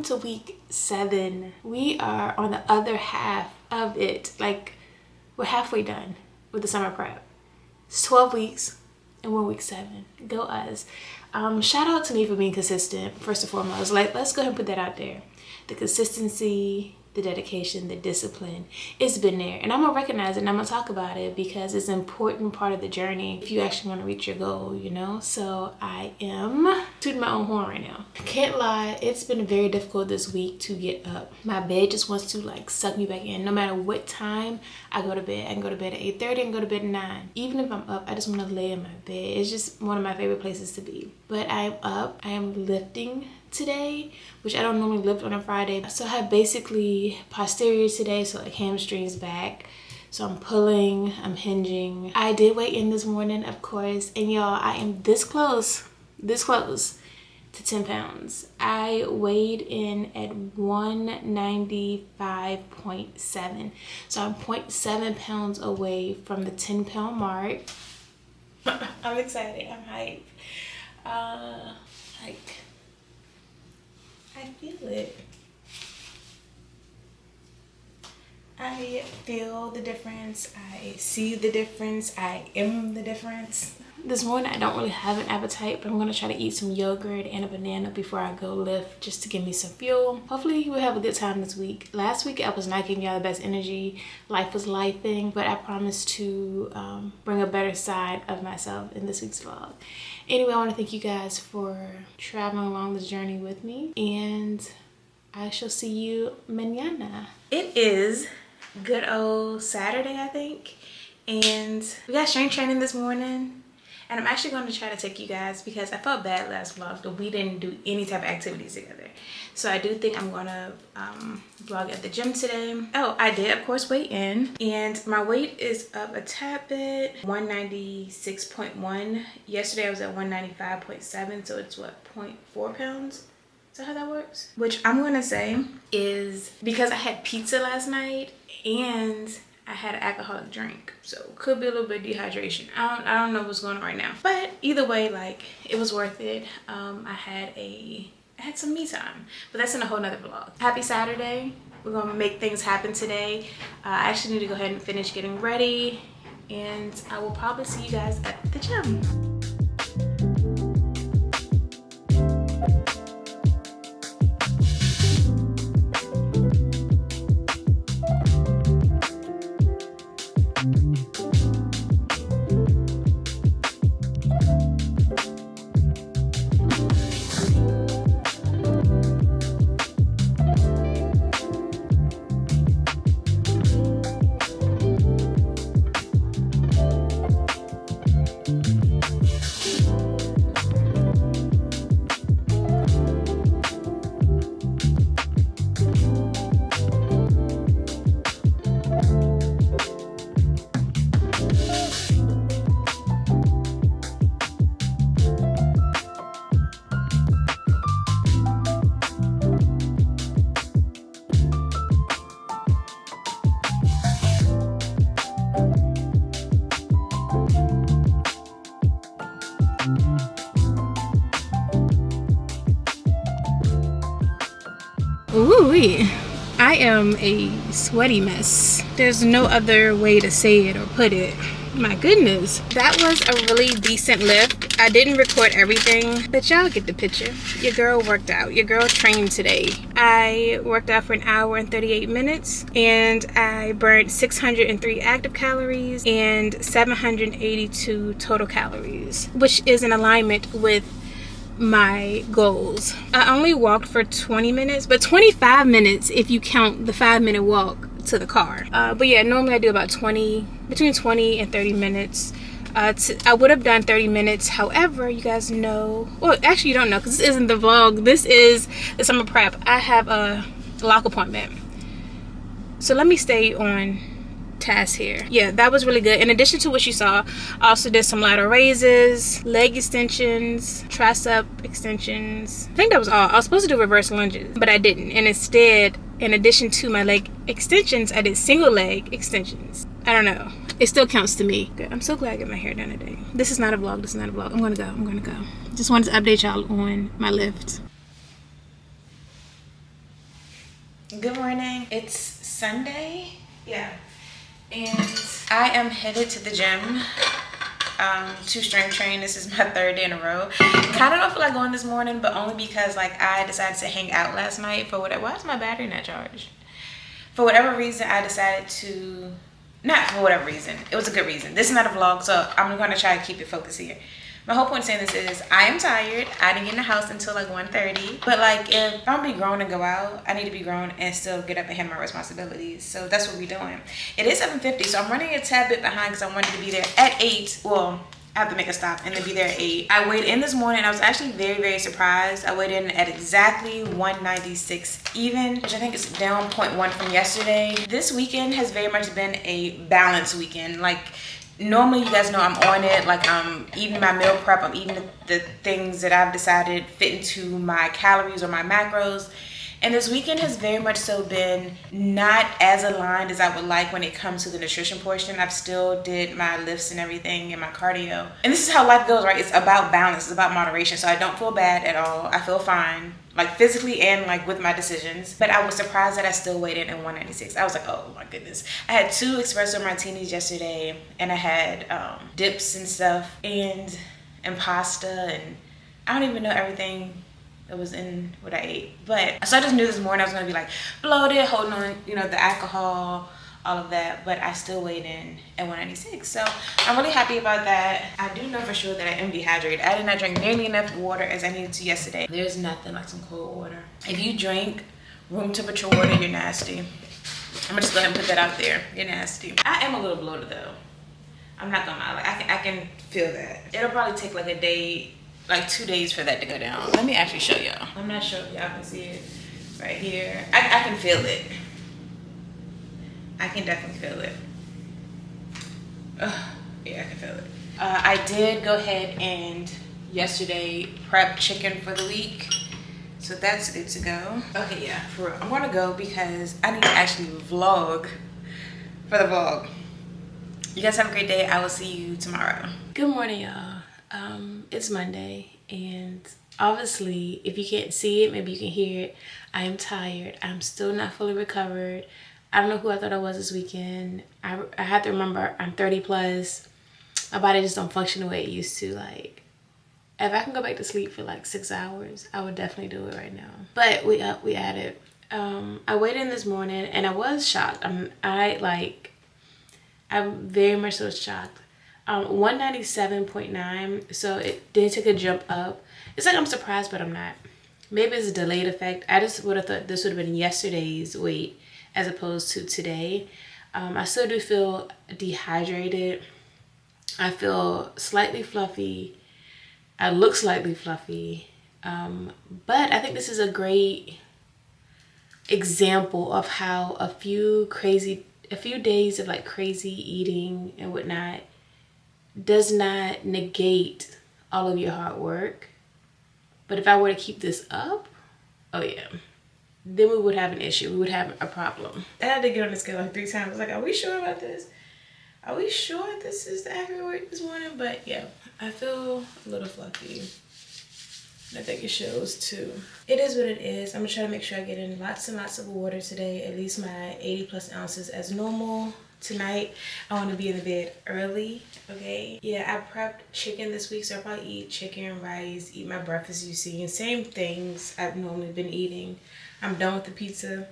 to week 7. We are on the other half of it. Like, we're halfway done with the summer prep. It's 12 weeks and we're week 7. Go us. Shout out to me for being consistent, first and foremost. Like, let's go ahead and put that out there. The consistency, the dedication, the discipline, it's been there, and I'm gonna recognize it and I'm gonna talk about it because it's an important part of the journey if you actually want to reach your goal, you know. So I am tooting my own horn right now. I can't lie, it's been very difficult this week to get up. My bed just wants to like suck me back in no matter what time I go to bed. I can go to bed at 8:30 and go to bed at 9. Even if I'm up, I just want to lay in my bed. It's just one of my favorite places to be. But I'm up, I am lifting today, which I don't normally lift on a Friday. So I have basically posterior today, so like hamstrings back. So I'm pulling, I'm hinging. I did weigh in this morning, of course, and y'all, I am this close to 10 pounds. I weighed in at 195.7. So I'm 0.7 pounds away from the 10-pound mark. I'm excited, I'm hyped. I feel it. I feel the difference. I see the difference. I am the difference. This morning I don't really have an appetite, but I'm gonna try to eat some yogurt and a banana before I go lift just to give me some fuel. Hopefully we'll have a good time this week. Last week I was not giving y'all the best energy. Life was lifing, but I promise to bring a better side of myself in this week's vlog. Anyway, I want to thank you guys for traveling along this journey with me, and I shall see you mañana. It is good old Saturday, I think, and we got strength training this morning, and I'm actually going to try to take you guys because I felt bad last vlog that we didn't do any type of activities together. So I do think I'm going to vlog at the gym today. Oh, I did of course weigh in, and my weight is up a tad bit, 196.1. Yesterday I was at 195.7, so it's what, 0.4 pounds? Is that how that works? Which I'm gonna say is because I had pizza last night and I had an alcoholic drink, so could be a little bit of dehydration. I don't know what's going on right now, but either way, like, it was worth it. I had some me time, but that's in a whole nother vlog. Happy Saturday. We're gonna make things happen today. I actually need to go ahead and finish getting ready, and I will probably see you guys at the gym. Ooh-wee. I am a sweaty mess. There's no other way to say it or put it. My goodness. That was a really decent lift. I didn't record everything, but y'all get the picture. Your girl worked out. Your girl trained today. I worked out for an hour and 38 minutes, and I burned 603 active calories and 782 total calories, which is in alignment with my goals. I only walked for 20 minutes, but 25 minutes if you count the 5-minute walk to the car. But yeah, normally I do about between 20 and 30 minutes. I would have done 30 minutes. However, you guys know, well, actually you don't know because this isn't the vlog. This is the summer prep. I have a lock appointment. So let me stay on task here. Yeah, that was really good. In addition to what you saw, I also did some lateral raises, leg extensions, tricep extensions. I think that was all. I was supposed to do reverse lunges, but I didn't. And instead, in addition to my leg extensions, I did single leg extensions. I don't know. It still counts to me. Good. I'm so glad I got my hair done today. This is not a vlog. This is not a vlog. I'm gonna go. Just wanted to update y'all on my lift. Good morning. It's Sunday. Yeah. And I am headed to the gym to strength train. This is my 3rd day in a row. Kind of don't feel like going this morning, but only because like I decided to hang out last night for whatever. Why is my battery not charged? For whatever reason, I decided to, not for whatever reason, it was a good reason. This is not a vlog, so I'm going to try to keep it focused here. My whole point of saying this is I am tired. I didn't get in the house until like 1:30. But like if I'm gonna be grown and go out, I need to be grown and still get up and handle my responsibilities. So that's what we're doing. It is 7:50, so I'm running a tad bit behind because I wanted to be there at 8. Well, I have to make a stop and then be there at 8. I weighed in this morning. I was actually very, very surprised. I weighed in at exactly 196 even, which I think is down 0.1 from yesterday. This weekend has very much been a balanced weekend. Like, normally you guys know I'm on it. Like, I'm eating my meal prep. I'm eating the things that I've decided fit into my calories or my macros. And this weekend has very much so been not as aligned as I would like when it comes to the nutrition portion. I've still did my lifts and everything and my cardio. And this is how life goes, right? It's about balance. It's about moderation. So I don't feel bad at all. I feel fine, like physically and like with my decisions. But I was surprised that I still weighed in at 196. I was like, oh my goodness. I had 2 espresso martinis yesterday, and I had dips and stuff and pasta, and I don't even know everything that was in what I ate. But so I just knew this morning I was gonna be like bloated, holding on, you know, the alcohol, all of that, but I still weighed in at 196. So I'm really happy about that. I do know for sure that I am dehydrated. I did not drink nearly enough water as I needed to yesterday. There's nothing like some cold water. If you drink room temperature water, you're nasty. I'm gonna just go ahead and put that out there. You're nasty. I am a little bloated though. I'm not gonna lie, like I can feel that. It'll probably take like a day, like 2 days for that to go down. Let me actually show y'all. I'm not sure if y'all can see it right here. I can feel it. I can definitely feel it. Yeah, I can feel it. I did go ahead and yesterday prep chicken for the week. So that's good to go. Okay, yeah, for real. I'm gonna go because I need to actually vlog for the vlog. You guys have a great day. I will see you tomorrow. Good morning, y'all. It's Monday, and obviously if you can't see it, maybe you can hear it, I am tired. I'm still not fully recovered. I don't know who I thought I was this weekend. I have to remember I'm 30 plus. My body just don't function the way it used to. Like, if I can go back to sleep for like 6 hours, I would definitely do it right now. But we at it. I weighed in this morning and I was shocked. I'm very much so shocked. 197.9, so it did take a jump up. It's like I'm surprised, but I'm not. Maybe it's a delayed effect. I just would have thought this would have been yesterday's weight as opposed to today. I still do feel dehydrated. I feel slightly fluffy. I look slightly fluffy. But I think this is a great example of how a few days of like crazy eating and whatnot does not negate all of your hard work. But if I were to keep this up, oh yeah, then we would have an issue. We would have a problem. I had to get on the scale like 3 times. I was like, are we sure about this? Are we sure this is the accurate weight this morning? But yeah, I feel a little fluffy. I think it shows too. It is what it is. I'm gonna try to make sure I get in lots and lots of water today, at least my 80 plus ounces as normal. Tonight, I want to be in the bed early, okay? Yeah, I prepped chicken this week, so I'll probably eat chicken, rice, eat my breakfast you see, and same things I've normally been eating. I'm done with the pizza.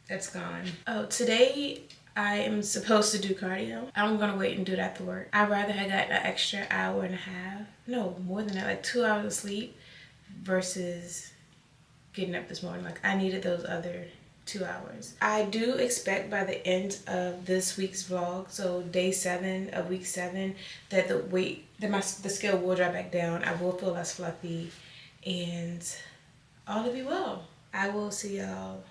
That's gone. Oh, today I am supposed to do cardio. I'm gonna wait and do it after work. I'd rather have gotten an extra hour and a half. No, more than that, like 2 hours of sleep versus getting up this morning. Like, I needed those other 2 hours. I do expect by the end of this week's vlog, so day 7 of week 7, that the scale will drop back down. I will feel less fluffy, and all will be well. I will see y'all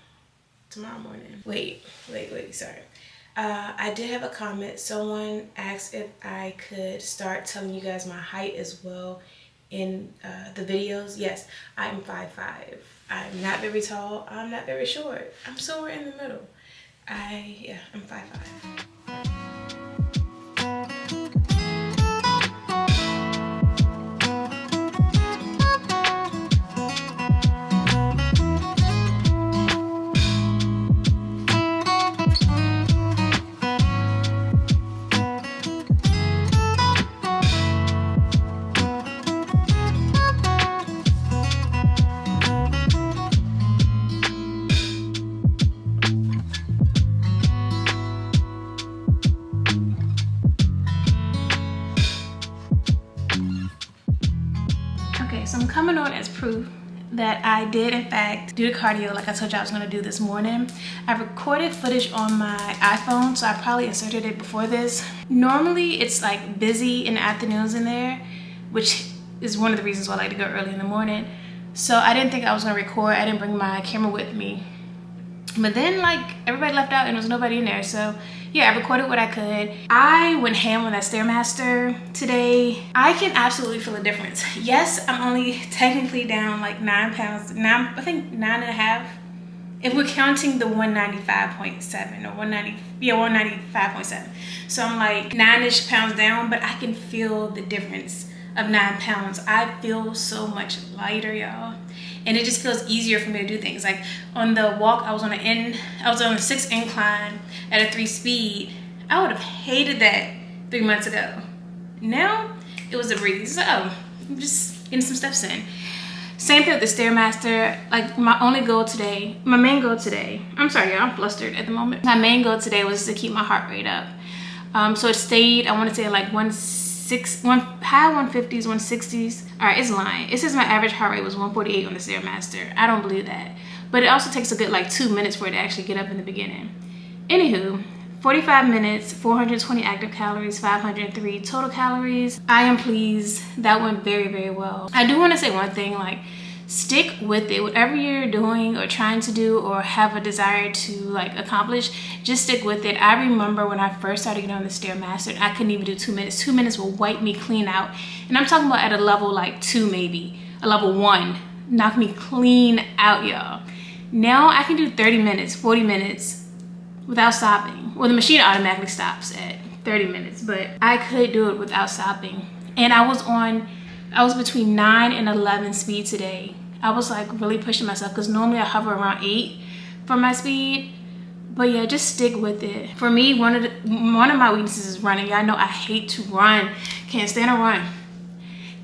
tomorrow morning. Wait, sorry. I did have a comment. Someone asked if I could start telling you guys my height as well in the videos. Yes, I'm 5'5". I'm not very tall. I'm not very short. I'm somewhere in the middle. I'm 5'5". coming on as proof that I did in fact do the cardio like I told you I was gonna do this morning. I recorded footage on my iPhone, so I probably inserted it before this. Normally it's like busy in the afternoons in there, which is one of the reasons why I like to go early in the morning. So I didn't think I was gonna record. I didn't bring my camera with me. But then like everybody left out and there was nobody in there. So yeah, I recorded what I could. I went ham on that Stairmaster today. I can absolutely feel a difference. Yes, I'm only technically down like 9 pounds, I think 9.5. If we're counting the 195.7 or 195.7. So I'm like 9-ish pounds down, but I can feel the difference of 9 pounds. I feel so much lighter, y'all. And it just feels easier for me to do things. Like on the walk, I was on the 6th incline at a 3-speed. I would have hated that 3 months ago. Now it was a breeze. So I'm just getting some steps in. Same thing with the Stairmaster. Like my main goal today, I'm sorry, y'all, I'm flustered at the moment. My main goal today was to keep my heart rate up. So it stayed, I want to say like high 150s, 160s. All right, it's lying. It says my average heart rate was 148 on the Stairmaster. I don't believe that. But it also takes a good like 2 minutes for it to actually get up in the beginning. Anywho, 45 minutes, 420 active calories, 503 total calories. I am pleased. That went very, very well. I do want to say one thing, like stick with it. Whatever you're doing or trying to do or have a desire to like accomplish, just stick with it. I remember when I first started getting on the Stairmaster, I couldn't even do 2 minutes. 2 minutes will wipe me clean out. And I'm talking about at a level like 2 maybe, a level 1. Knock me clean out, y'all. Now I can do 30 minutes, 40 minutes without stopping. Well, the machine automatically stops at 30 minutes, but I could do it without stopping. And I was between 9 and 11 speed today. I was like really pushing myself because normally I hover around 8 for my speed. But yeah, just stick with it. For me, one of my weaknesses is running. Y'all know I hate to run. Can't stand to run.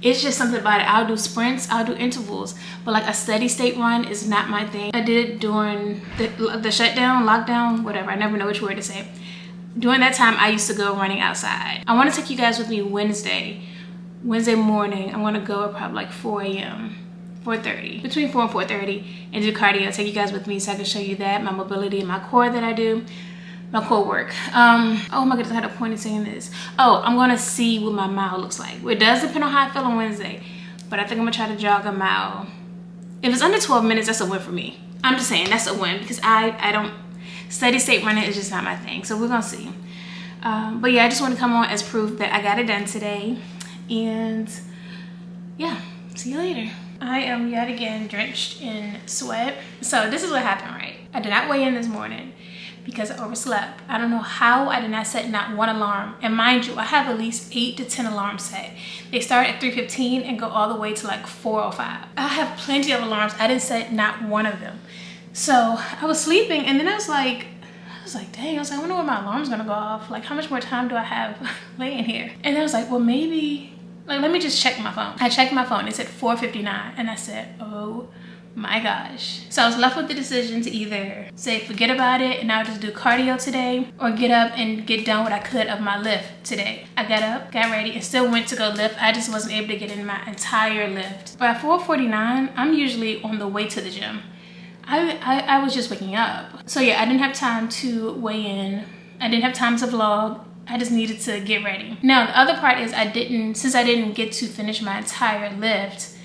It's just something about it. I'll do sprints, I'll do intervals, but like a steady state run is not my thing. I did it during the shutdown, lockdown, whatever. I never know which word to say. During that time, I used to go running outside. I want to take you guys with me Wednesday morning. I'm gonna go at probably like 4 a.m. 4:30, between 4 and 4:30, and do cardio. Take you guys with me so I can show you that, my mobility and my core that I do, my core work. Oh my goodness, I had a point in saying this. Oh, I'm gonna see what my mile looks like. It does depend on how I feel on Wednesday, but I think I'm gonna try to jog a mile. If it's under 12 minutes, that's a win for me. I'm just saying that's a win because I don't, steady state running is just not my thing. So we're gonna see. But yeah, I just want to come on as proof that I got it done today. And yeah, see you later. I am yet again drenched in sweat. So this is what happened, right? I did not weigh in this morning because I overslept. I don't know how I did not set not one alarm. And mind you, I have at least 8 to 10 alarms set. They start at 3:15 and go all the way to like 4:05. I have plenty of alarms. I didn't set not one of them. So I was sleeping and then I was like, dang, I wonder when my alarm's gonna go off. Like, how much more time do I have laying here? And I was like, well, maybe, like, let me just check my phone. I checked my phone, it said 4:59, and I said, oh my gosh. So I was left with the decision to either say, forget about it, and I'll just do cardio today, or get up and get done what I could of my lift today. I got up, got ready, and still went to go lift. I just wasn't able to get in my entire lift. By 4:49, I'm usually on the way to the gym. I was just waking up. So yeah, I didn't have time to weigh in. I didn't have time to vlog. I just needed to get ready. Now, the other part is since I didn't get to finish my entire lift,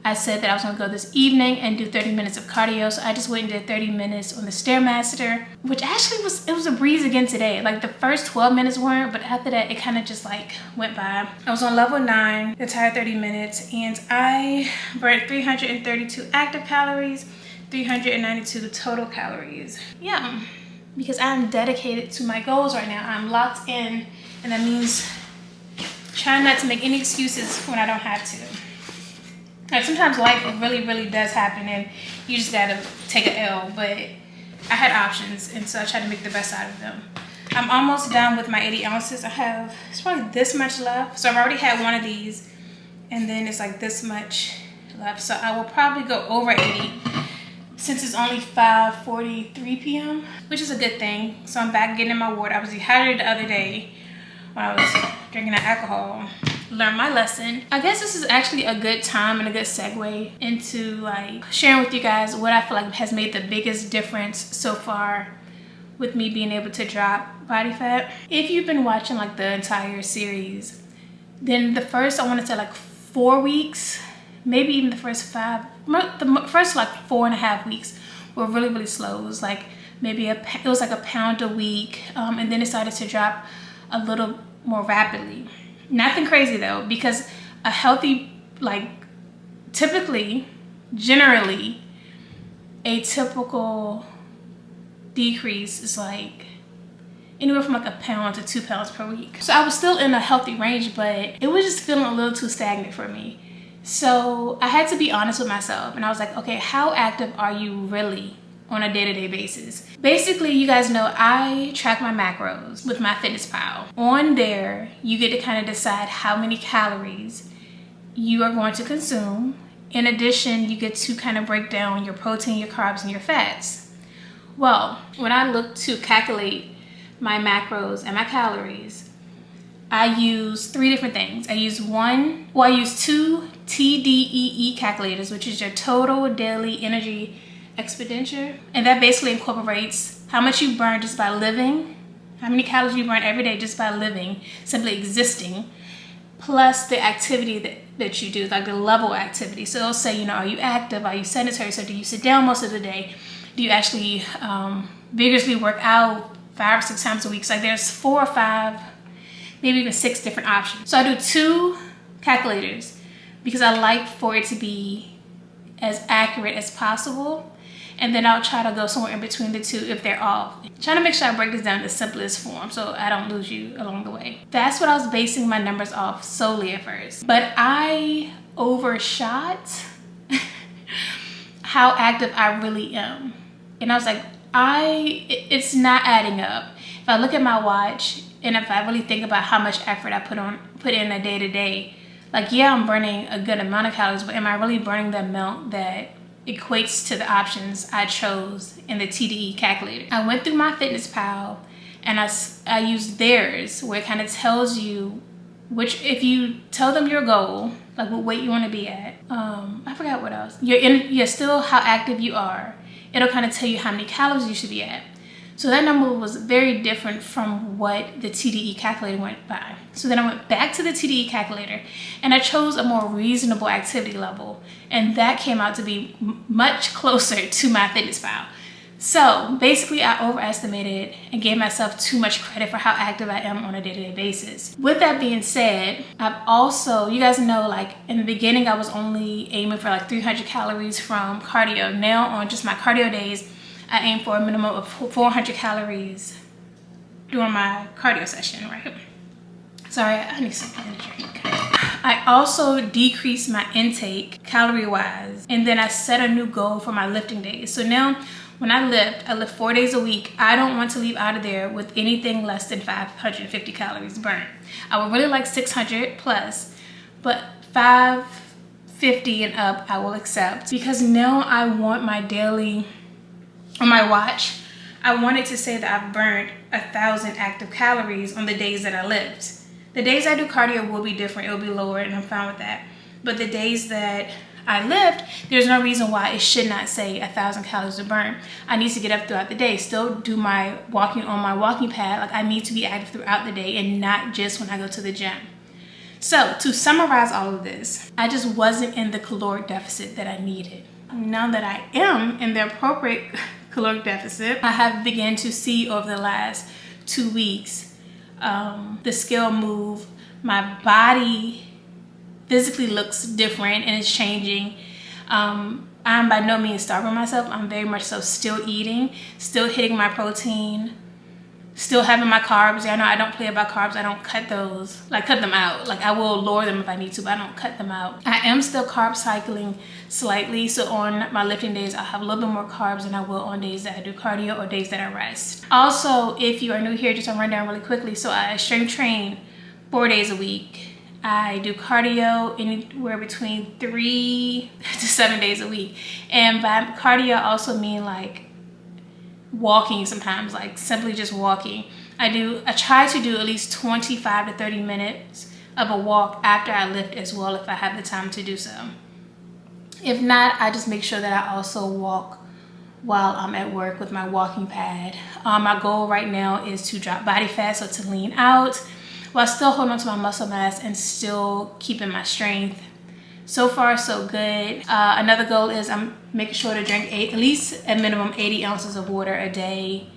I said that I was gonna go this evening and do 30 minutes of cardio. So I just went and did 30 minutes on the Stairmaster, which actually it was a breeze again today. Like the first 12 minutes weren't, but after that, it kind of just like went by. I was on level 9, the entire 30 minutes, and I burned 332 active calories, 392 total calories. Yeah, because I'm dedicated to my goals right now. I'm locked in, and that means trying not to make any excuses when I don't have to. Like sometimes life really, really does happen and you just gotta take an L, but I had options and so I tried to make the best out of them. I'm almost done with my 80 ounces. It's probably this much left. So I've already had one of these and then it's like this much left. So I will probably go over 80 since it's only 5:43 p.m., which is a good thing. So I'm back getting in my water. I was dehydrated the other day when I was drinking that alcohol. learned my lesson. I guess this is actually a good time and a good segue into like sharing with you guys what I feel like has made the biggest difference so far with me being able to drop body fat. If you've been watching like the entire series, then the first, I want to say like 4 weeks, maybe even the first 5, the first like 4.5 weeks were really, really slow. It was like maybe it was like a pound a week, and then it started to drop a little more rapidly. Nothing crazy though, because a healthy, like typically, generally, a typical decrease is like anywhere from like a pound to 2 pounds per week. So I was still in a healthy range, but it was just feeling a little too stagnant for me. So I had to be honest with myself, and I was like, okay, how active are you really on a day-to-day basis? Basically, you guys know I track my macros with MyFitnessPal. On there, you get to kind of decide how many calories you are going to consume. In addition, you get to kind of break down your protein, your carbs, and your fats. Well, when I look to calculate my macros and my calories, I use 3 different things. I use 2 TDEE calculators, which is your total daily energy expenditure. And that basically incorporates how much you burn just by living, how many calories you burn every day just by living, simply existing, plus the activity that you do, like the level of activity. So it'll say, you know, are you active? Are you sedentary? So do you sit down most of the day? Do you actually vigorously work out 5 or 6 times a week? So like there's 4 or 5, maybe even 6 different options. So I do 2 calculators because I like for it to be as accurate as possible. And then I'll try to go somewhere in between the 2 if they're off. Trying to make sure I break this down in the simplest form so I don't lose you along the way. That's what I was basing my numbers off solely at first. But I overshot how active I really am. And I was like, it's not adding up. If I look at my watch and if I really think about how much effort I put in a day to day, like, yeah, I'm burning a good amount of calories, but am I really burning the amount that equates to the options I chose in the TDE calculator? I went through MyFitnessPal and I used theirs, where it kind of tells you if you tell them your goal, like what weight you want to be at. I forgot what else. You're still how active you are. It'll kind of tell you how many calories you should be at. So that number was very different from what the TDE calculator went by. So then I went back to the TDE calculator and I chose a more reasonable activity level. And that came out to be much closer to MyFitnessPal. So basically I overestimated and gave myself too much credit for how active I am on a day-to-day basis. With that being said, I've also, you guys know, like in the beginning, I was only aiming for like 300 calories from cardio. Now on just my cardio days, I aim for a minimum of 400 calories during my cardio session, right? Sorry, I need something to drink. I also decreased my intake calorie-wise, and then I set a new goal for my lifting days. So now when I lift 4 days a week. I don't want to leave out of there with anything less than 550 calories burnt. I would really like 600 plus, but 550 and up I will accept, because now I want my daily, on my watch, I want it to say that I've burned 1,000 active calories on the days that I lift. The days I do cardio will be different. It will be lower, and I'm fine with that. But the days that I lift, there's no reason why it should not say 1,000 calories to burn. I need to get up throughout the day, still do my walking on my walking pad. Like, I need to be active throughout the day and not just when I go to the gym. So to summarize all of this, I just wasn't in the caloric deficit that I needed. Now that I am in the appropriate caloric deficit, I have begun to see over the last 2 weeks the scale move. My body physically looks different and it's changing. I'm by no means starving myself. I'm very much so still eating, still hitting my protein, still having my carbs. I know I don't play about carbs. I don't cut those, like cut them out. Like, I will lower them if I need to, but I don't cut them out. I am still carb cycling slightly. So on my lifting days, I'll have a little bit more carbs than I will on days that I do cardio or days that I rest. Also, if you are new here, just to run down really quickly. So I strength train 4 days a week. I do cardio anywhere between 3 to 7 days a week. And by cardio, I also mean like walking sometimes, like simply just walking. I try to do at least 25 to 30 minutes of a walk after I lift as well if I have the time to do so. If not, I just make sure that I also walk while I'm at work with my walking pad. My goal right now is to drop body fat, so to lean out while still holding on to my muscle mass and still keeping my strength. So far, so good. Another goal is I'm making sure to drink at least a minimum 80 ounces of water a day.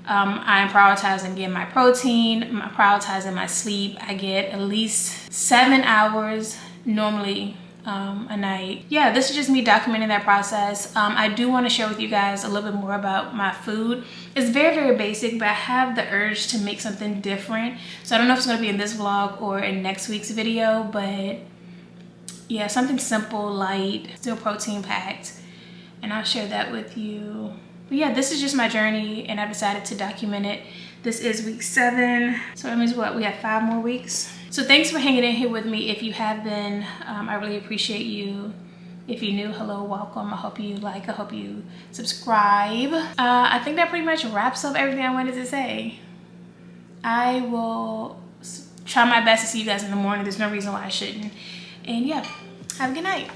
I'm prioritizing getting my protein, I'm prioritizing my sleep. I get at least 7 hours normally a night. Yeah, this is just me documenting that process. I do want to share with you guys a little bit more about my food. It's very, very basic, but I have the urge to make something different. So I don't know if it's going to be in this vlog or in next week's video, but yeah, something simple, light, still protein packed, and I'll share that with you. But yeah, this is just my journey and I decided to document it. This is week 7, so that means what, we have 5 more weeks. So thanks for hanging in here with me. If you have been, I really appreciate you. If you're new, hello, welcome. I hope you like, I hope you subscribe. I think that pretty much wraps up everything I wanted to say. I will try my best to see you guys in the morning. There's no reason why I shouldn't. And yeah, have a good night.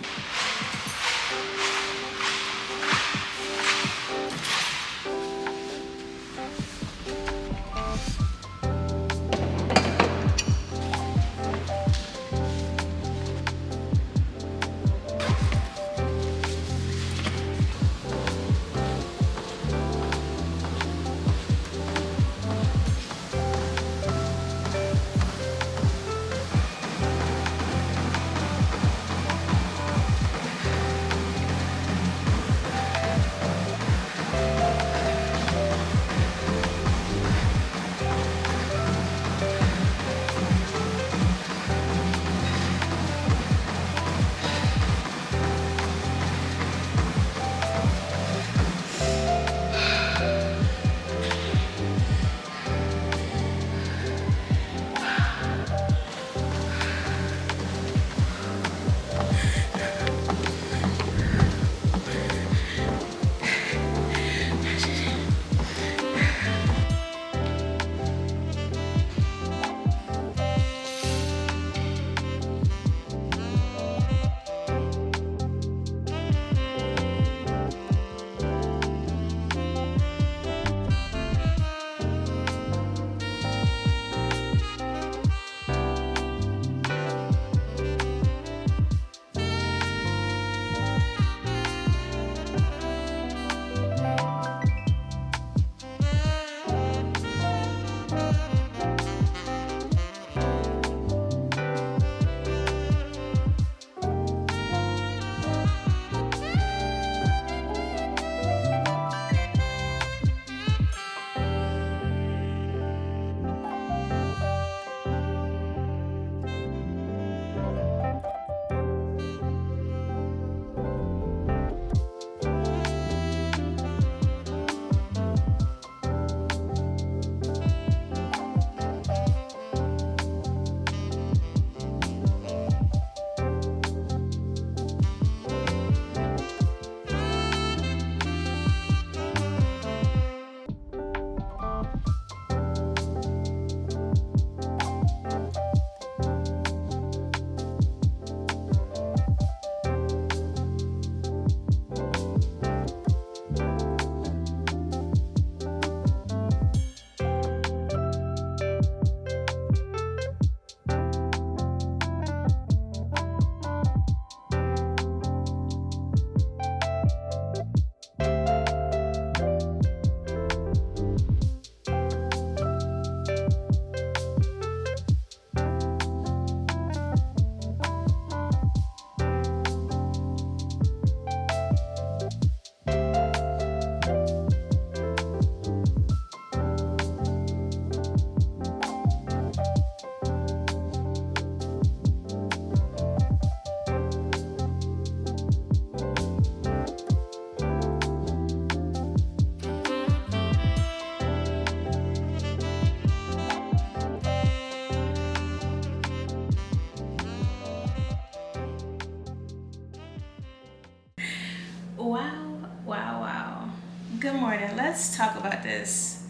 Wow. Good morning. Let's talk about this.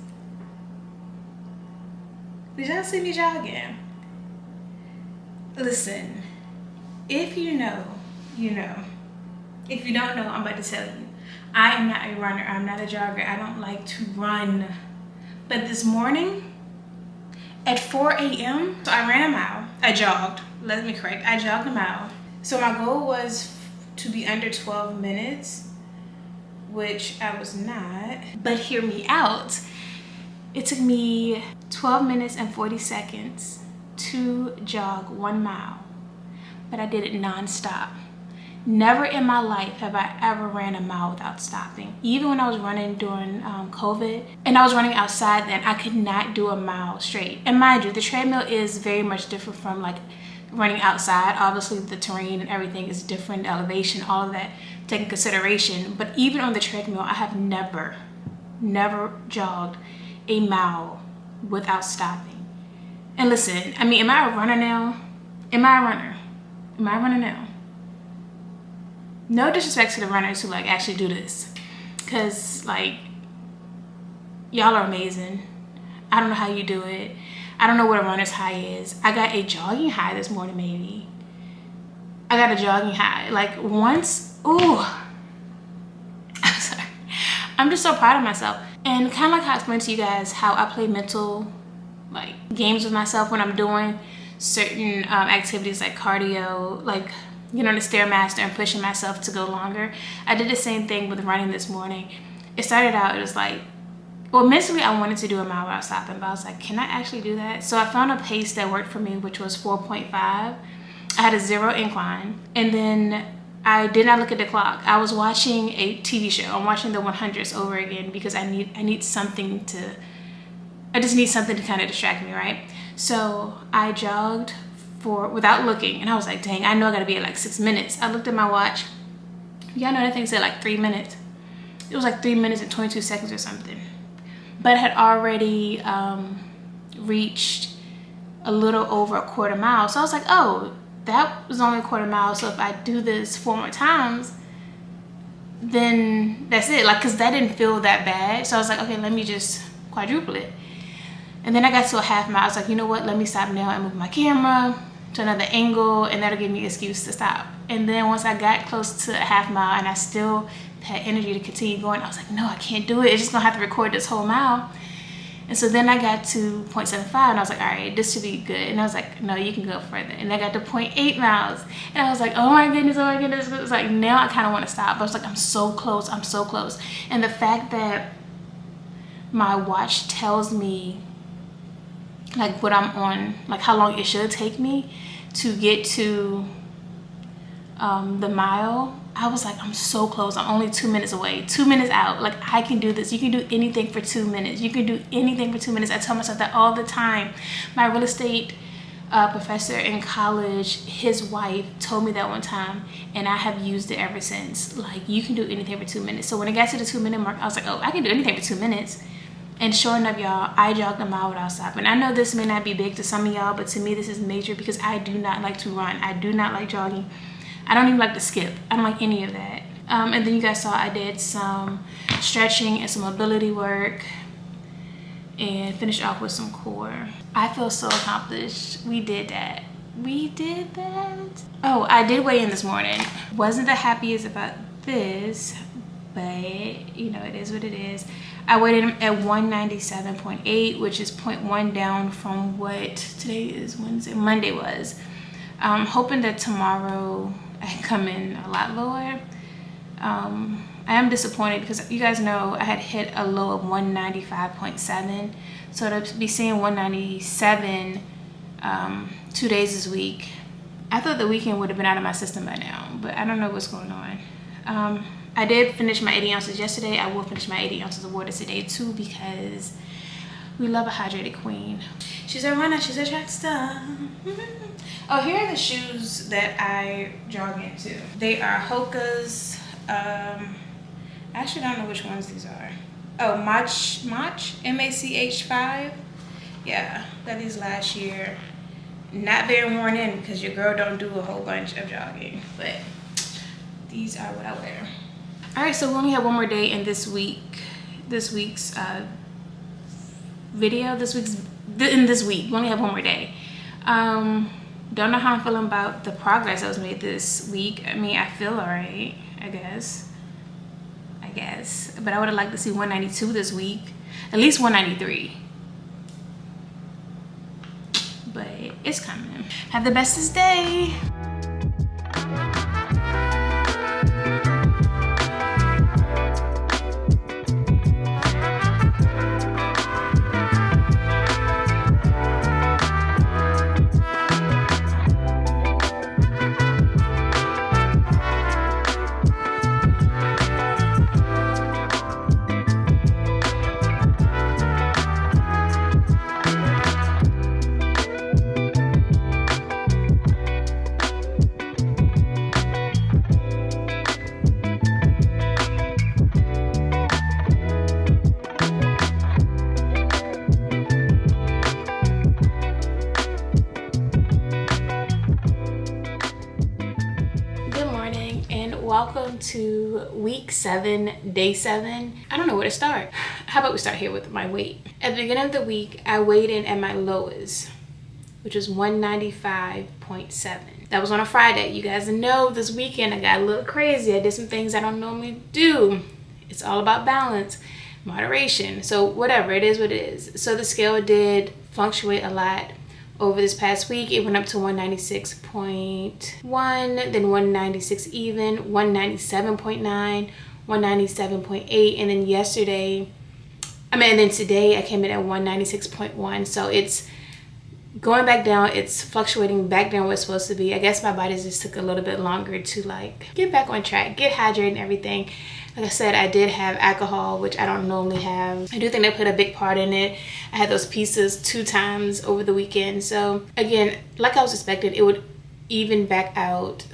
Did y'all see me jogging? Listen, if you know, you know. If you don't know, I'm about to tell you. I am not a runner. I'm not a jogger. I don't like to run. But this morning at 4 a.m., so I ran a mile. I jogged. Let me correct. I jogged a mile. So my goal was to be under 12 minutes, which I was not. But hear me out. It took me 12 minutes and 40 seconds to jog 1 mile. But I did it non-stop. Never in my life have I ever ran a mile without stopping. Even when I was running during COVID, and I was running outside then, I could not do a mile straight. And mind you, the treadmill is very much different from like running outside. Obviously the terrain and everything is different, elevation, all of that taken consideration. But even on the treadmill, I have never jogged a mile without stopping. And listen, I mean, am I a runner now? Am I a runner? Am I a runner now? No disrespect to the runners who like actually do this, because like y'all are amazing. I don't know how you do it. I don't know what a runner's high is. I got a jogging high this morning, maybe. I got a jogging high like once. Ooh, I'm sorry. I'm just so proud of myself. And kind of like how I explained to you guys how I play mental like games with myself when I'm doing certain activities like cardio, like you know, the Stairmaster and pushing myself to go longer. I did the same thing with running this morning. It started out, it was like, well, mentally I wanted to do a mile without stopping, but I was like, can I actually do that? So I found a pace that worked for me, which was 4.5. I had a 0 incline. And then I did not look at the clock. I was watching a TV show. I'm watching the 100s over again because I need something to, I just need something to kind of distract me, right? So I jogged without looking, and I was like, dang, I know I gotta be at like 6 minutes. I looked at my watch. Y'all know that thing said like 3 minutes. It was like 3 minutes and 22 seconds or something. But I had already reached a little over a quarter mile. So I was like, oh, that was only a quarter mile. So if I do this 4 more times, then that's it. Like, cause that didn't feel that bad. So I was like, okay, let me just quadruple it. And then I got to a half mile. I was like, you know what? Let me stop now and move my camera to another angle, and that'll give me an excuse to stop. And then once I got close to a half mile and I still had energy to continue going, I was like, no, I can't do it. It's just gonna have to record this whole mile. And so then I got to 0.75 and I was like, all right, this should be good. And I was like, no, you can go further. And I got to 0.8 miles. And I was like, oh my goodness, oh my goodness. It was like, now I kind of want to stop. But I was like, I'm so close, I'm so close. And the fact that my watch tells me like what I'm on, like how long it should take me to get to the mile, I was like, I'm so close. I'm only 2 minutes away, 2 minutes out. Like, I can do this. You can do anything for 2 minutes. You can do anything for 2 minutes. I tell myself that all the time. My real estate professor in college, his wife told me that one time, and I have used it ever since. Like, you can do anything for 2 minutes. So when it got to the 2 minute mark, I was like, oh, I can do anything for 2 minutes. And sure enough, y'all, I jogged a mile without stopping. I know this may not be big to some of y'all, but to me, this is major because I do not like to run. I do not like jogging. I don't even like to skip. I don't like any of that. And then you guys saw I did some stretching and some mobility work and finished off with some core. I feel so accomplished. We did that. We did that. Oh, I did weigh in this morning. Wasn't the happiest about this, but you know, it is what it is. I weighed in at 197.8, which is 0.1 down from what today is Wednesday, Monday was. Hoping that tomorrow I can come in a lot lower. I am disappointed because you guys know I had hit a low of 195.7. So to be seeing 197 2 days this week, I thought the weekend would have been out of my system by now, but I don't know what's going on. I did finish my 80 ounces yesterday. I will finish my 80 ounces of water today too because we love a hydrated queen. She's a runner, she's a track star. Oh, here are the shoes that I jog into. They are Hoka's. I actually don't know which ones these are. Oh, Mach, M-A-C-H 5. Yeah, got these last year. Not being worn in because your girl don't do a whole bunch of jogging, but these are what I wear. All right, so we only have one more day in this week's video. In this week, we only have one more day. Don't know how I'm feeling about the progress that was made this week. I mean, I feel alright, I guess. But I would have liked to see 192 this week. At least 193. But it's coming. Have the bestest day. Welcome to week 7, day 7. I don't know where to start. How about we start here with my weight? At the beginning of the week, I weighed in at my lowest, which was 195.7. That was on a Friday. You guys know this weekend I got a little crazy. I did some things I don't normally do. It's all about balance, moderation. So whatever, it is what it is. So the scale did fluctuate a lot. Over this past week, it went up to 196.1, then 196 even, 197.9, 197.8, and then today I came in at 196.1. So it's going back down. It's fluctuating back down where it's supposed to be. I guess my body just took a little bit longer to like get back on track, get hydrated and everything. Like I said, I did have alcohol, which I don't normally have. I do think they put a big part in it. I had those pieces 2 times over the weekend. So again, like I was expecting, it would even back out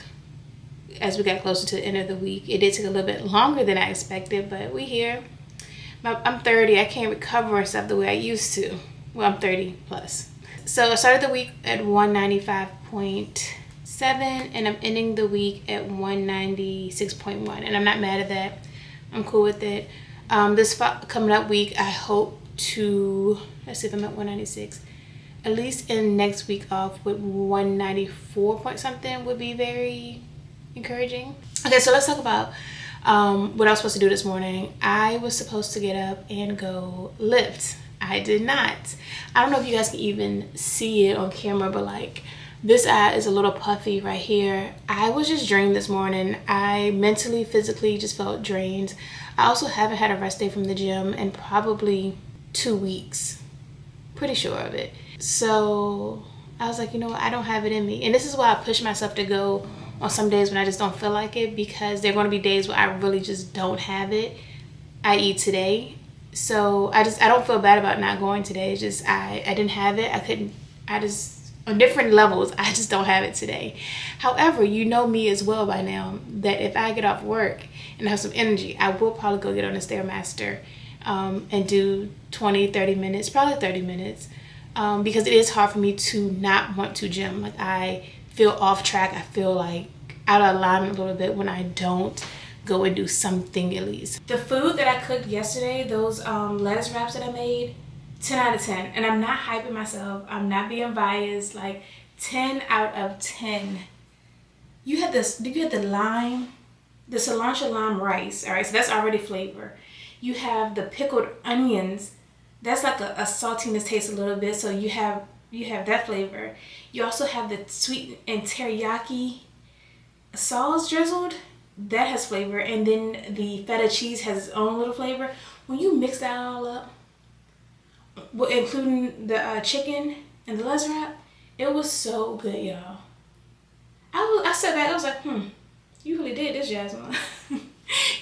as we got closer to the end of the week. It did take a little bit longer than I expected, but we here. I'm 30. I can't recover and stuff the way I used to. Well, I'm 30 plus. So I started the week at 195.7 and I'm ending the week at 196.1, and I'm not mad at that. I'm cool with it. This coming up week, I hope to, let's see if I'm at 196, at least in next week off with 194 point something would be very encouraging. Okay, so let's talk about what I was supposed to do this morning. I was supposed to get up and go lift. I did not. I don't know if you guys can even see it on camera, but like this eye is a little puffy right here. I was just drained this morning. I mentally, physically just felt drained. I also haven't had a rest day from the gym in probably 2 weeks. Pretty sure of it. So I was like, you know what? I don't have it in me. And this is why I push myself to go on some days when I just don't feel like it, because there are going to be days where I really just don't have it, i.e. today. So I don't feel bad about not going today. It's just I didn't have it. On different levels, I just don't have it today. However, you know me as well by now that if I get off work and have some energy, I will probably go get on the Stairmaster and do 20, 30 minutes, probably 30 minutes, because it is hard for me to not want to gym. Like I feel off track. I feel like out of alignment a little bit when I don't go and do something at least. The food that I cooked yesterday, those lettuce wraps that I made, 10 out of 10. And I'm not hyping myself. I'm not being biased. Like 10 out of 10. You had this, did you have the lime? The cilantro lime rice. All right, so that's already flavor. You have the pickled onions. That's like a saltiness taste a little bit. So you have that flavor. You also have the sweet and teriyaki sauce drizzled. That has flavor. And then the feta cheese has its own little flavor. When you mix that all up, including the chicken and the lettuce wrap, it was so good, y'all. I sat back, I was like, you really did this, Jasma.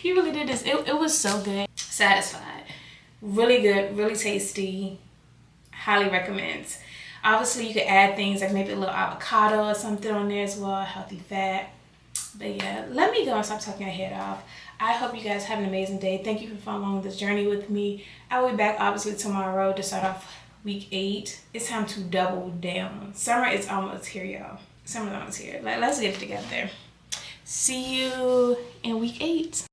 You really did this. It was so good. Satisfied. Really good, really tasty. Highly recommend. Obviously, you could add things like maybe a little avocado or something on there as well, healthy fat. But yeah, let me go and stop talking your head off. I hope you guys have an amazing day. Thank you for following this journey with me. I will be back obviously tomorrow to start off week 8. It's time to double down. Summer is almost here, y'all. Summer's almost here. Let's get it together. See you in week 8.